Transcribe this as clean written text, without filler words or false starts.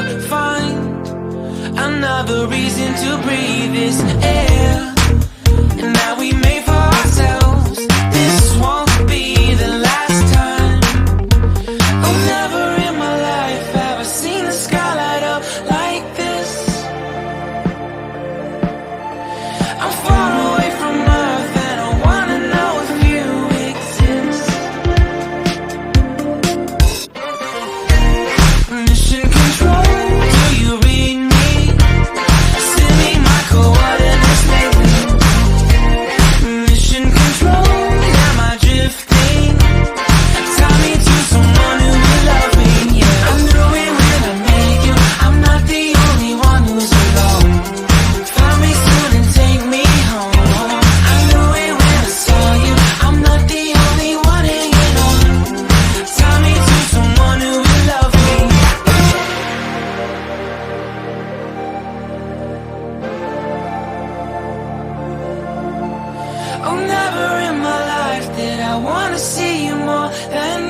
never find another reason to breathe this air. And now we made for ourselves. This won't be the last time. Oh, never in my life have I seen the sky light up like this. I'm far away from Earth and I wanna know if you exist. Mission control, do you read me? Send me my coordinates lately. Mission control, am I drifting? Tie me to someone who will love me, yeah. I knew it when I met you, I'm not the only one who's alone. Find me soon and take me home. I knew it when I saw you, I'm not the only one hanging on. Tie me to someone who will love me. Oh, never in my life did I wanna see you more than